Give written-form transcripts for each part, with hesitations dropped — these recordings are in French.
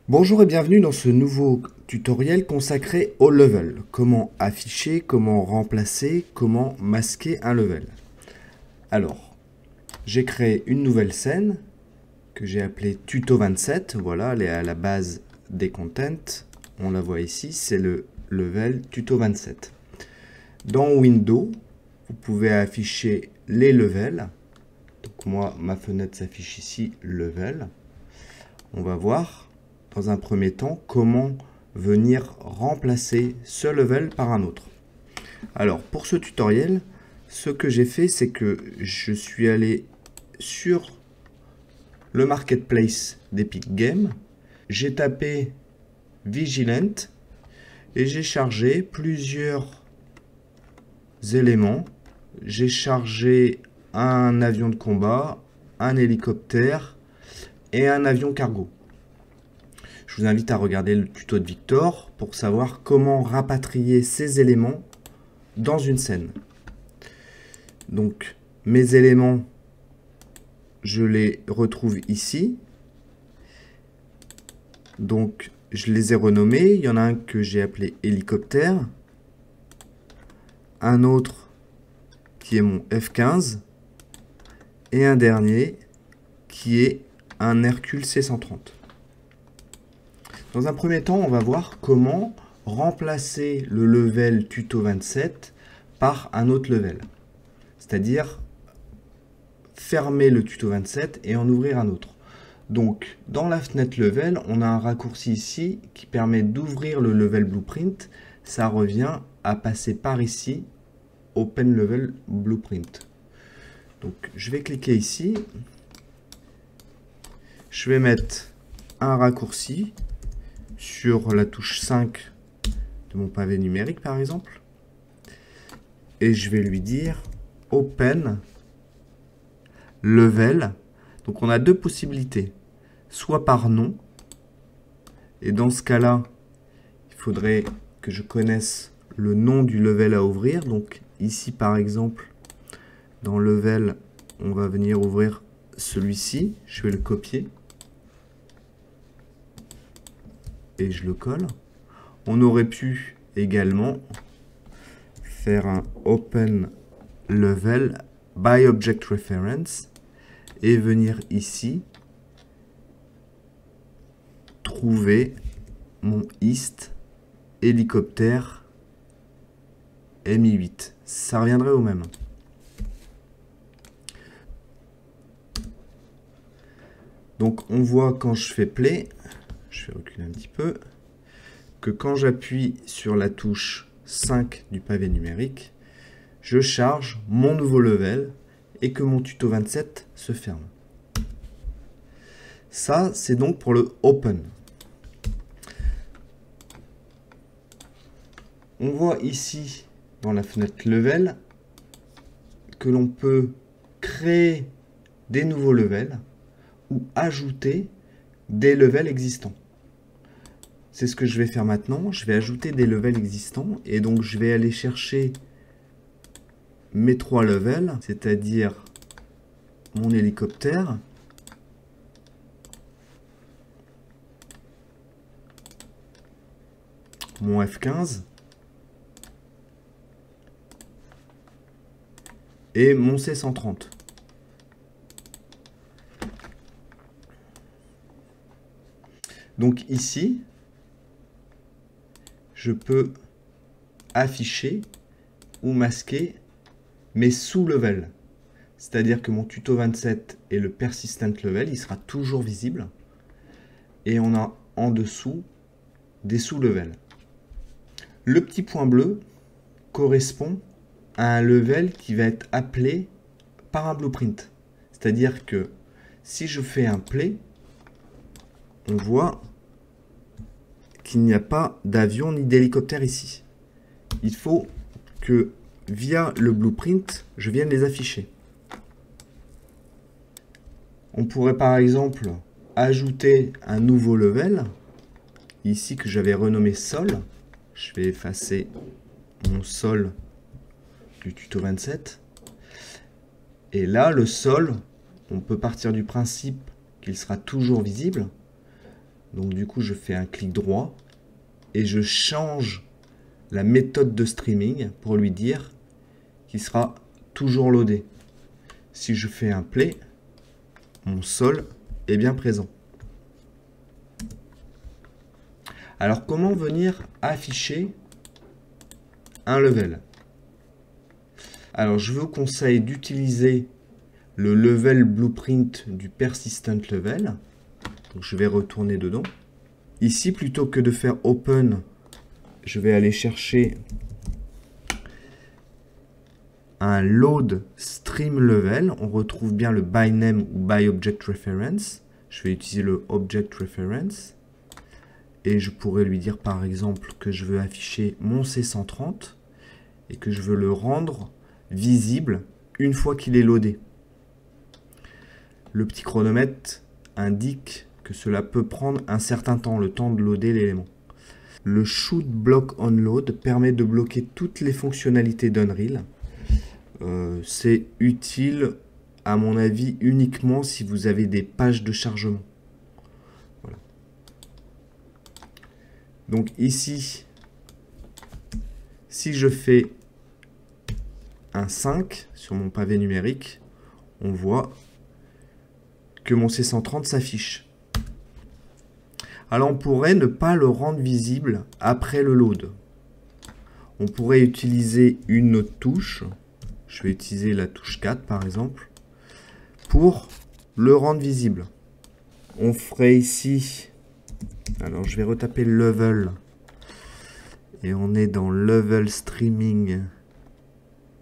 Bonjour et bienvenue dans ce nouveau tutoriel consacré au level. Comment afficher, comment remplacer, comment masquer un level. Alors, j'ai créé une nouvelle scène que j'ai appelée Tuto 27. Voilà, elle est à la base des contents. On la voit ici, c'est le level Tuto 27. Dans Windows, vous pouvez afficher les levels. Donc moi, ma fenêtre s'affiche ici, level. On va voir dans un premier temps comment venir remplacer ce level par un autre. Alors pour ce tutoriel, ce que j'ai fait, c'est que je suis allé sur le marketplace d'Epic Games, j'ai tapé Vigilant et j'ai chargé plusieurs éléments. J'ai chargé un avion de combat, un hélicoptère et un avion cargo. Je vous invite à regarder le tuto de Victor pour savoir comment rapatrier ces éléments dans une scène. Donc, mes éléments, je les retrouve ici. Donc, je les ai renommés. Il y en a un que j'ai appelé hélicoptère. Un autre qui est mon F-15. Et un dernier qui est un Hercule C-130. Dans un premier temps, on va voir comment remplacer le level tuto 27 par un autre level. C'est-à-dire fermer le tuto 27 et en ouvrir un autre. Donc, dans la fenêtre level, on a un raccourci ici qui permet d'ouvrir le level blueprint. Ça revient à passer par ici, Open Level Blueprint. Donc, je vais cliquer ici. Je vais mettre un raccourci sur la touche 5 de mon pavé numérique, par exemple. Et je vais lui dire Open Level. Donc on a deux possibilités. Soit par nom. Et dans ce cas-là, il faudrait que je connaisse le nom du level à ouvrir. Donc ici, par exemple, dans level, on va venir ouvrir celui-ci. Je vais le copier. Et je le colle. On aurait pu également faire un Open Level by Object Reference et venir ici trouver mon East hélicoptère Mi-8. Ça reviendrait au même. Donc on voit quand je fais play, je vais reculer un petit peu, que quand j'appuie sur la touche 5 du pavé numérique, je charge mon nouveau level et que mon tuto 27 se ferme. Ça, c'est donc pour le Open. On voit ici, dans la fenêtre Level, que l'on peut créer des nouveaux levels ou ajouter des levels existants. C'est ce que je vais faire maintenant. Je vais ajouter des levels existants et donc je vais aller chercher mes trois levels, c'est-à-dire mon hélicoptère, mon F-15 et mon C-130. Donc ici, je peux afficher ou masquer mes sous-levels. C'est-à-dire que mon tuto 27 et le persistent level, il sera toujours visible. Et on a en dessous des sous-levels. Le petit point bleu correspond à un level qui va être appelé par un blueprint. C'est-à-dire que si je fais un play, on voit qu'il n'y a pas d'avion ni d'hélicoptère ici. Il faut que via le blueprint, je vienne les afficher. On pourrait par exemple ajouter un nouveau level, ici que j'avais renommé sol. Je vais effacer mon sol du tuto 27. Et là, le sol, on peut partir du principe qu'il sera toujours visible. Donc du coup, je fais un clic droit et je change la méthode de streaming pour lui dire qu'il sera toujours loadé. Si je fais un play, mon sol est bien présent. Alors comment venir afficher un level? Alors je vous conseille d'utiliser le level blueprint du persistent level. Donc, je vais retourner dedans. Ici, plutôt que de faire open, je vais aller chercher un load stream level. On retrouve bien le by name ou by object reference. Je vais utiliser le object reference. Et je pourrais lui dire par exemple que je veux afficher mon C130 et que je veux le rendre visible une fois qu'il est loadé. Le petit chronomètre indique que cela peut prendre un certain temps, le temps de loader l'élément. Le should block onload permet de bloquer toutes les fonctionnalités d'Unreal. C'est utile, à mon avis, uniquement si vous avez des pages de chargement. Voilà. Donc ici, si je fais un 5 sur mon pavé numérique, on voit que mon C130 s'affiche. Alors on pourrait ne pas le rendre visible après le load. On pourrait utiliser une autre touche. Je vais utiliser la touche 4 par exemple, pour le rendre visible. On ferait ici, alors je vais retaper level, et on est dans level streaming,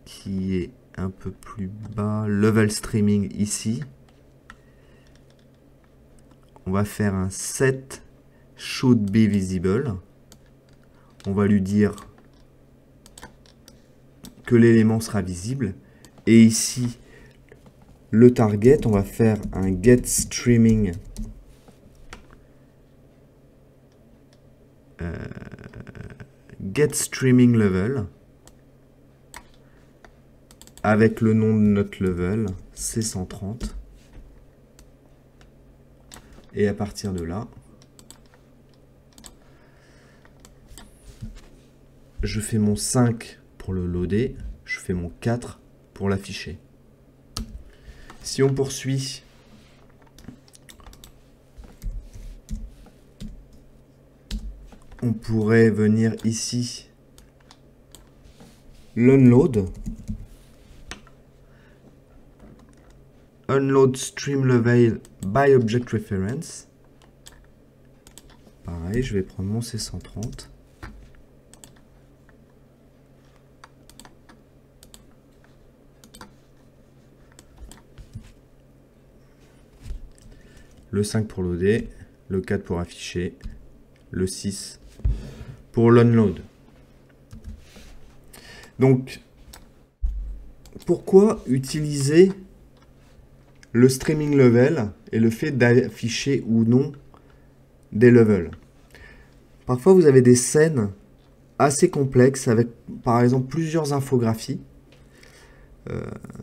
qui est un peu plus bas, level streaming ici. On va faire un set should be visible. On va lui dire que l'élément sera visible. Et ici, le target, on va faire un get streaming level avec le nom de notre level, C130. Et à partir de là, je fais mon 5 pour le loader, je fais mon 4 pour l'afficher. Si on poursuit, on pourrait venir ici, l'unload, unload stream level by object reference. Pareil, je vais prendre mon C130. Le 5 pour loader, le 4 pour afficher, le 6 pour l'unload. Donc, pourquoi utiliser le streaming level et le fait d'afficher ou non des levels? Parfois, vous avez des scènes assez complexes avec, par exemple, plusieurs infographies.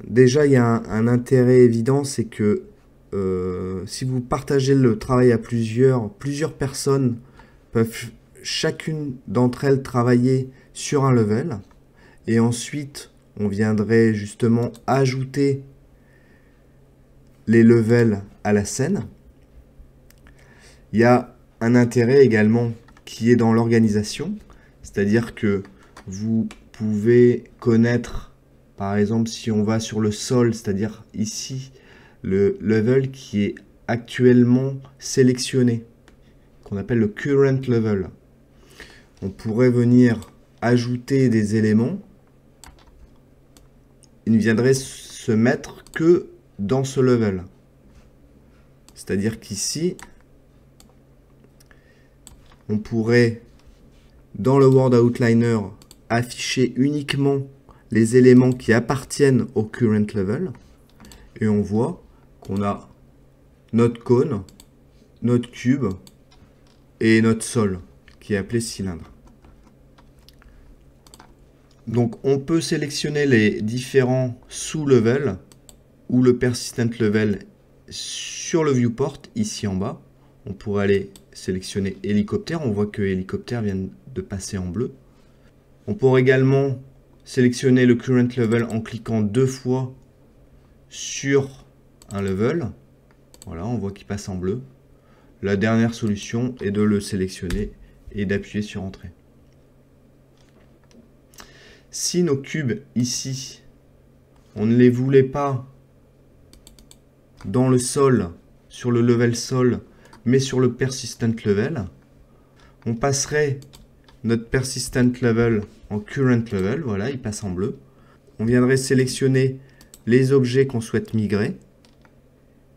Déjà, il y a un intérêt évident, c'est que si vous partagez le travail à plusieurs personnes peuvent chacune d'entre elles travailler sur un level. Et ensuite, on viendrait justement ajouter les levels à la scène. Il y a un intérêt également qui est dans l'organisation. C'est-à-dire que vous pouvez connaître, par exemple, si on va sur le sol, c'est-à-dire ici, le level qui est actuellement sélectionné, qu'on appelle le current level. On pourrait venir ajouter des éléments. Ils ne viendraient se mettre que dans ce level. C'est-à-dire qu'ici, on pourrait, dans le Word Outliner, afficher uniquement les éléments qui appartiennent au current level. Et on voit qu'on a notre cône, notre cube et notre sol, qui est appelé cylindre. Donc on peut sélectionner les différents sous-levels ou le persistent level sur le viewport, ici en bas. on pourrait aller sélectionner hélicoptère. On voit que hélicoptère vient de passer en bleu. On pourrait également sélectionner le current level en cliquant 2 fois sur un level. Voilà, on voit qu'il passe en bleu. La dernière solution est de le sélectionner et d'appuyer sur Entrée. Si nos cubes ici, on ne les voulait pas dans le sol, sur le level sol, mais sur le persistent level, on passerait notre persistent level en current level. Voilà, il passe en bleu. On viendrait sélectionner les objets qu'on souhaite migrer.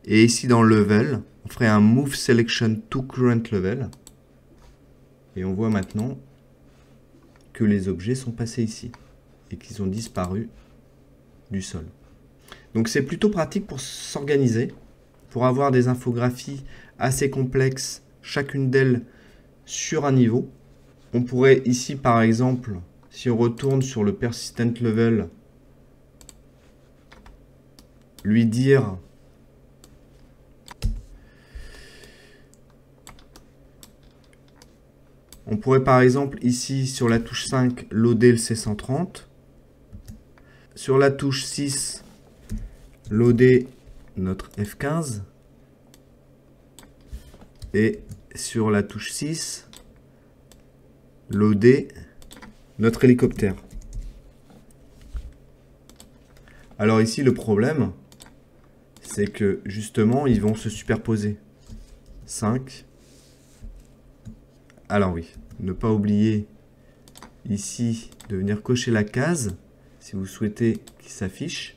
Et ici dans level, on ferait un move selection to current level. Et on voit maintenant que les objets sont passés ici et qu'ils ont disparu du sol. Donc c'est plutôt pratique pour s'organiser, pour avoir des infographies assez complexes, chacune d'elles sur un niveau. On pourrait ici par exemple, si on retourne sur le persistent level, lui dire on pourrait par exemple ici sur la touche 5 loader le C130, sur la touche 6 loader notre F15 et sur la touche 6 loader notre hélicoptère. Alors ici le problème c'est que justement ils vont se superposer. 5. Alors oui, ne pas oublier ici de venir cocher la case si vous souhaitez qu'il s'affiche.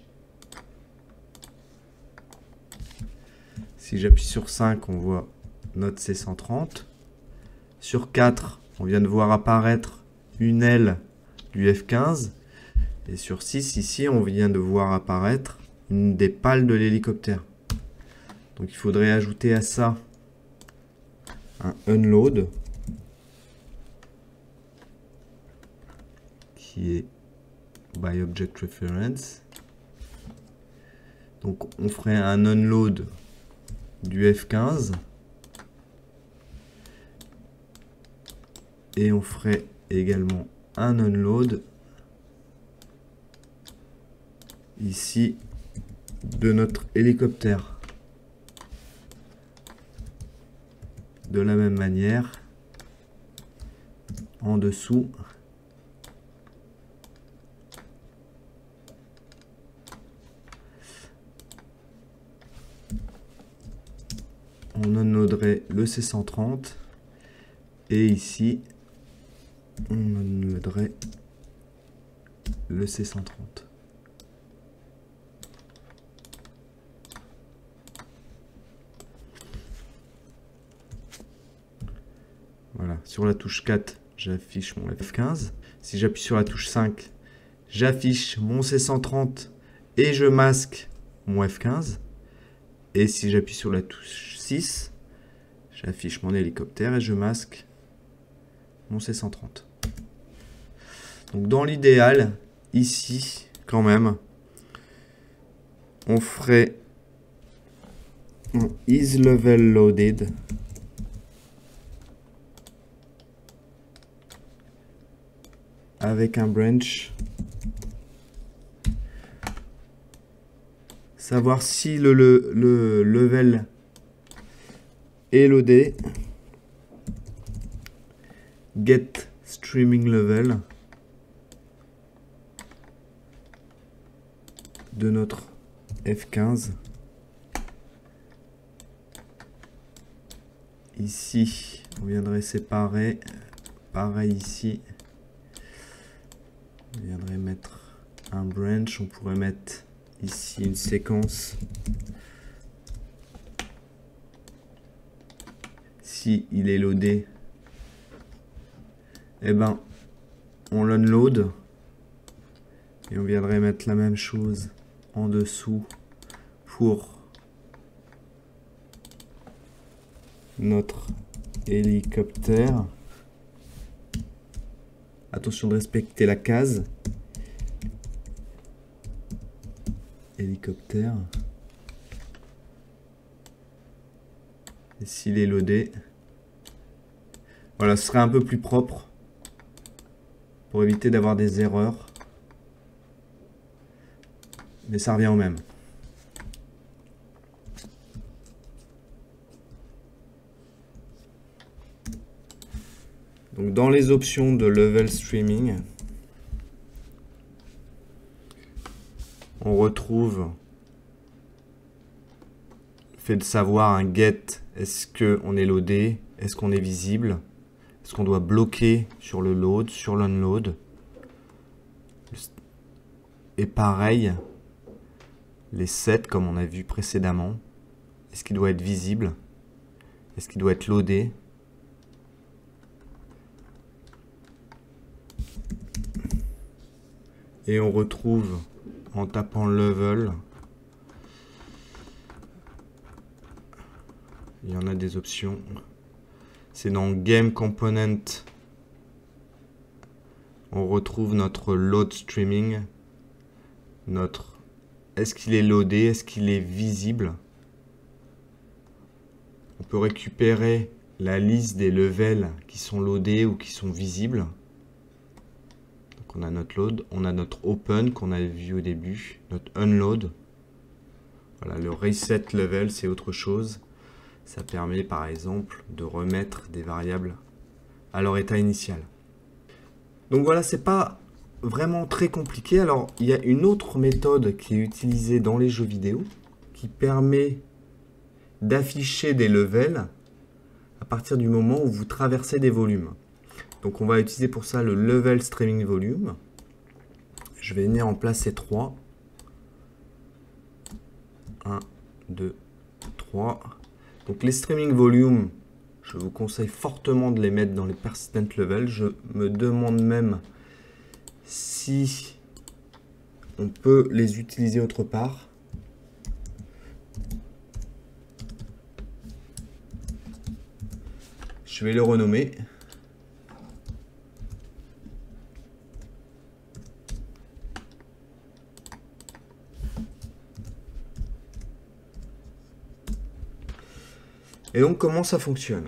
Si j'appuie sur 5, on voit notre C130. Sur 4, on vient de voir apparaître une aile du F15. Et sur 6, ici, on vient de voir apparaître une des pales de l'hélicoptère. Donc il faudrait ajouter à ça un unload qui est by object reference. Donc on ferait un unload du F15 et on ferait également un unload ici de notre hélicoptère. De la même manière, en dessous, on unloaderait le C130 et ici on unloaderait le C130. Voilà, sur la touche 4, j'affiche mon F15. Si j'appuie sur la touche 5, j'affiche mon C130 et je masque mon F15. Et si j'appuie sur la touche 6, j'affiche mon hélicoptère et je masque mon C130. Donc dans l'idéal, ici, quand même, on ferait un is level loaded avec un branch. Savoir si le level est loadé. Get streaming level de notre F15. Ici, on viendrait séparer. Pareil ici. On viendrait mettre un branch. On pourrait mettre ici une séquence. Si il est loadé, eh ben, on l'unload. Et on viendrait mettre la même chose en dessous pour notre hélicoptère. Attention de respecter la case. Hélicoptère. Et s'il est loadé, voilà, ce serait un peu plus propre pour éviter d'avoir des erreurs. Mais ça revient au même. Donc dans les options de level streaming, on retrouve le fait de savoir un get, est-ce qu'on est loadé, est-ce qu'on est visible, est-ce qu'on doit bloquer sur le load, sur l'unload. Et pareil, les sets comme on a vu précédemment, est-ce qu'il doit être visible, est-ce qu'il doit être loadé. Et on retrouve en tapant level, il y en a des options. C'est dans Game Component, on retrouve notre load streaming, notre est-ce qu'il est loadé, est-ce qu'il est visible. On peut récupérer la liste des levels qui sont loadés ou qui sont visibles. On a notre load, on a notre open qu'on avait vu au début, notre unload. Voilà, le reset level, c'est autre chose. Ça permet par exemple de remettre des variables à leur état initial. Donc voilà, c'est pas vraiment très compliqué. Alors, il y a une autre méthode qui est utilisée dans les jeux vidéo qui permet d'afficher des levels à partir du moment où vous traversez des volumes. Donc on va utiliser pour ça le level streaming volume. Je vais venir en placer 3. 1, 2, 3. Donc les streaming volume, je vous conseille fortement de les mettre dans les persistent level. Je me demande même si on peut les utiliser autre part. Je vais le renommer. Et donc, comment ça fonctionne?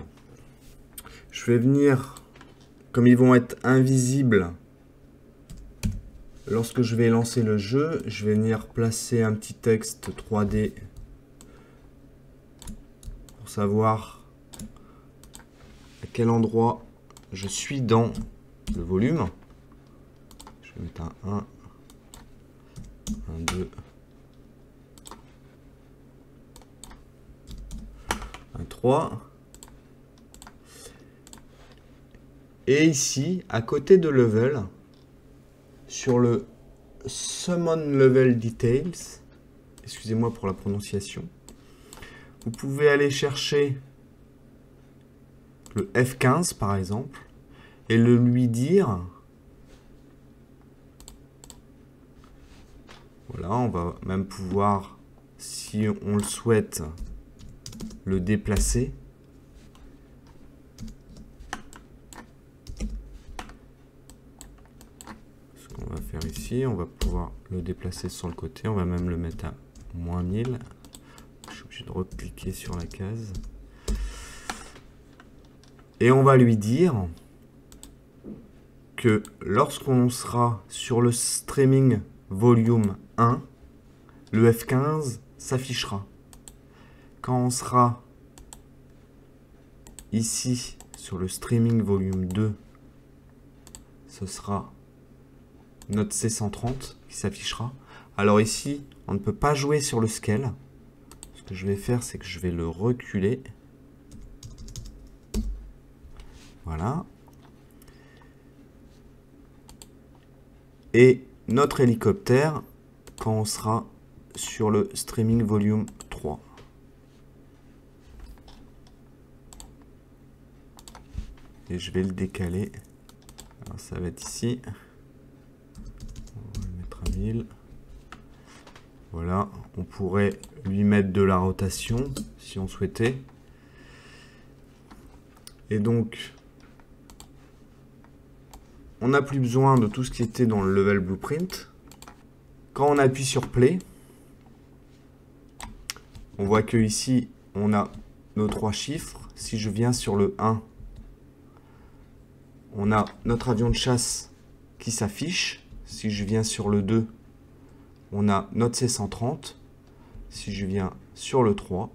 Je vais venir, comme ils vont être invisibles lorsque je vais lancer le jeu, je vais venir placer un petit texte 3D pour savoir à quel endroit je suis dans le volume. Je vais mettre un 2, un 3. Et ici, à côté de level, sur le Summon Level Details, excusez-moi pour la prononciation, vous pouvez aller chercher le F15 par exemple, et le lui dire, voilà, on va même pouvoir, si on le souhaite, le déplacer. Ce qu'on va faire ici, on va pouvoir le déplacer sur le côté, on va même le mettre à -1000. Je suis obligé de recliquer sur la case. Et on va lui dire que lorsqu'on sera sur le streaming volume 1, le F15 s'affichera. Quand on sera ici sur le streaming volume 2, ce sera notre C130 qui s'affichera. Alors ici, on ne peut pas jouer sur le scale. Ce que je vais faire, c'est que je vais le reculer. Voilà. Et notre hélicoptère, quand on sera sur le streaming volume 3. Et je vais le décaler. Alors ça va être ici. On va le mettre à 1000. Voilà, on pourrait lui mettre de la rotation si on souhaitait. Et donc, on n'a plus besoin de tout ce qui était dans le level blueprint. Quand on appuie sur play, on voit que ici on a nos 3 chiffres. Si je viens sur le 1, on a notre avion de chasse qui s'affiche. Si je viens sur le 2, on a notre C-130. Si je viens sur le 3,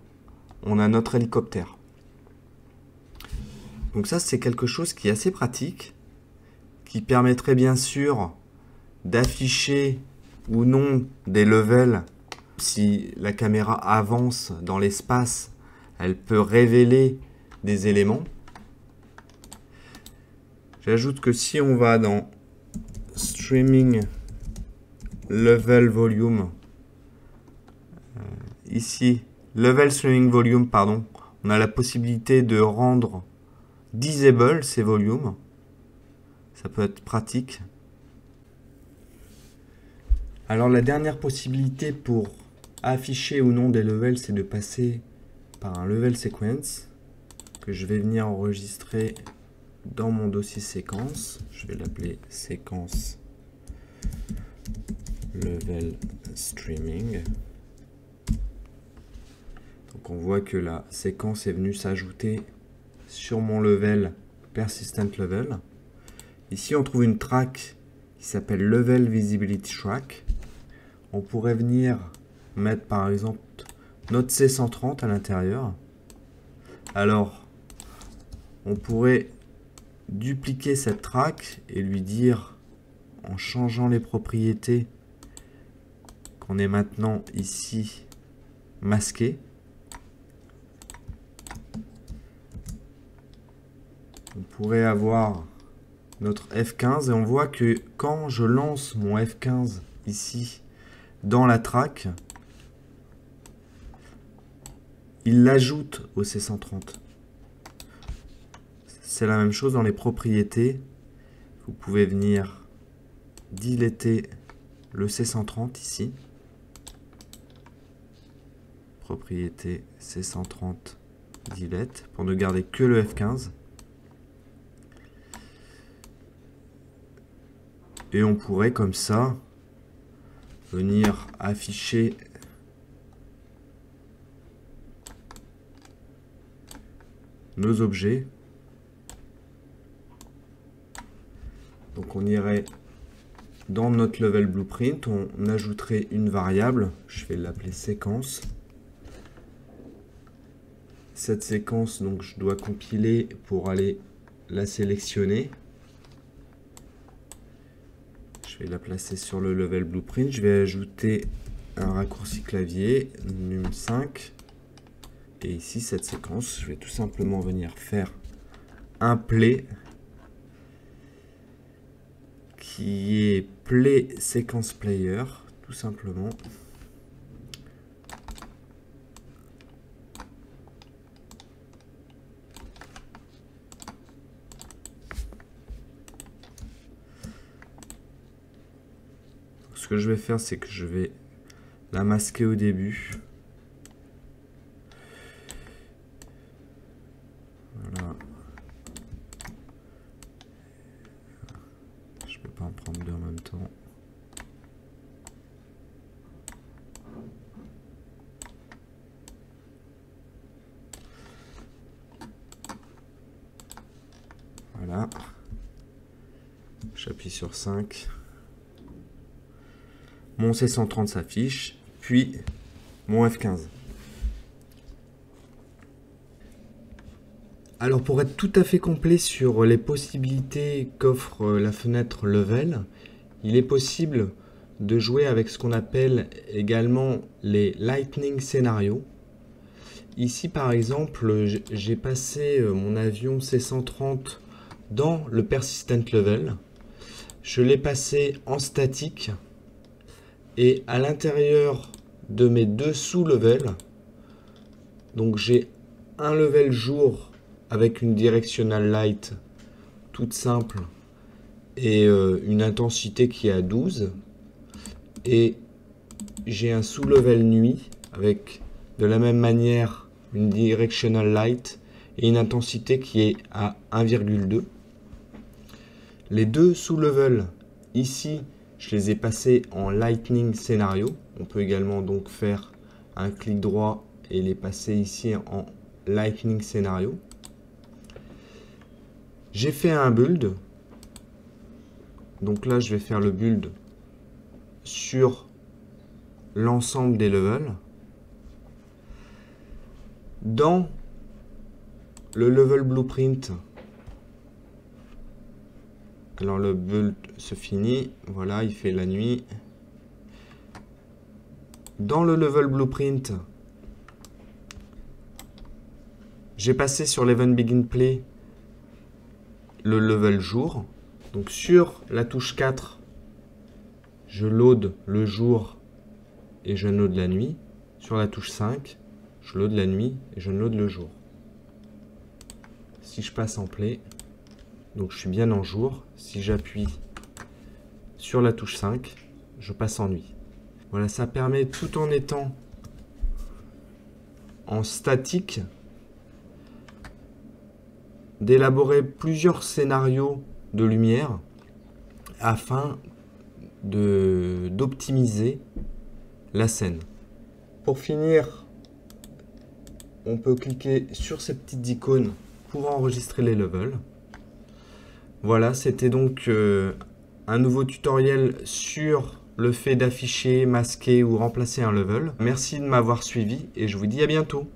on a notre hélicoptère. Donc ça, c'est quelque chose qui est assez pratique, qui permettrait bien sûr d'afficher ou non des levels. Si la caméra avance dans l'espace, elle peut révéler des éléments. J'ajoute que si on va dans Streaming Level Volume, ici, Level Streaming Volume, pardon, on a la possibilité de rendre disable ces volumes. Ça peut être pratique. Alors la dernière possibilité pour afficher ou non des levels, c'est de passer par un level sequence que je vais venir enregistrer dans mon dossier séquence. Je vais l'appeler séquence level streaming. Donc on voit que la séquence est venue s'ajouter sur mon level persistent level. Ici on trouve une track qui s'appelle level visibility track. On pourrait venir mettre par exemple notre C130 à l'intérieur. Alors on pourrait dupliquer cette track et lui dire, en changeant les propriétés, qu'on est maintenant ici masqué. On pourrait avoir notre F15 et on voit que quand je lance mon F15 ici dans la track, il l'ajoute au C130. C'est la même chose dans les propriétés. Vous pouvez venir dilater le C130 ici. Propriété C130 delete pour ne garder que le F15. Et on pourrait comme ça venir afficher nos objets. Donc on irait dans notre level blueprint, on ajouterait une variable, je vais l'appeler séquence. Cette séquence, donc je dois compiler pour aller la sélectionner. Je vais la placer sur le level blueprint. Je vais ajouter un raccourci clavier, num5. Et ici, cette séquence, je vais tout simplement venir faire un play qui est play sequence player, tout simplement. Ce que je vais faire, c'est que je vais la masquer au début. Voilà. Je ne peux pas en prendre deux en même temps. Voilà. J'appuie sur 5. Mon C130 s'affiche, puis mon F15. Alors pour être tout à fait complet sur les possibilités qu'offre la fenêtre Level, il est possible de jouer avec ce qu'on appelle également les Lightning scénarios. Ici par exemple, j'ai passé mon avion C130 dans le Persistent Level. Je l'ai passé en statique. Et à l'intérieur de mes deux sous-levels, donc j'ai un level jour avec une directional light toute simple et une intensité qui est à 12. Et j'ai un sous-level nuit avec de la même manière une directional light et une intensité qui est à 1,2. Les deux sous-levels ici, je les ai passés en Lightning scénario. On peut également donc faire un clic droit et les passer ici en Lightning Scenario. J'ai fait un build. Donc là, je vais faire le build sur l'ensemble des levels. Dans le level blueprint, alors le build se finit, voilà, il fait la nuit. Dans le level blueprint, j'ai passé sur l'event begin play le level jour. Donc sur la touche 4, je load le jour et je load la nuit. Sur la touche 5, je load la nuit et je load le jour. Si je passe en play, donc je suis bien en jour. Si j'appuie sur la touche 5, je passe en nuit. Voilà, ça permet, tout en étant en statique, d'élaborer plusieurs scénarios de lumière afin d'optimiser la scène. Pour finir, on peut cliquer sur ces petites icônes pour enregistrer les levels. Voilà, c'était donc un nouveau tutoriel sur le fait d'afficher, masquer ou remplacer un level. Merci de m'avoir suivi et je vous dis à bientôt.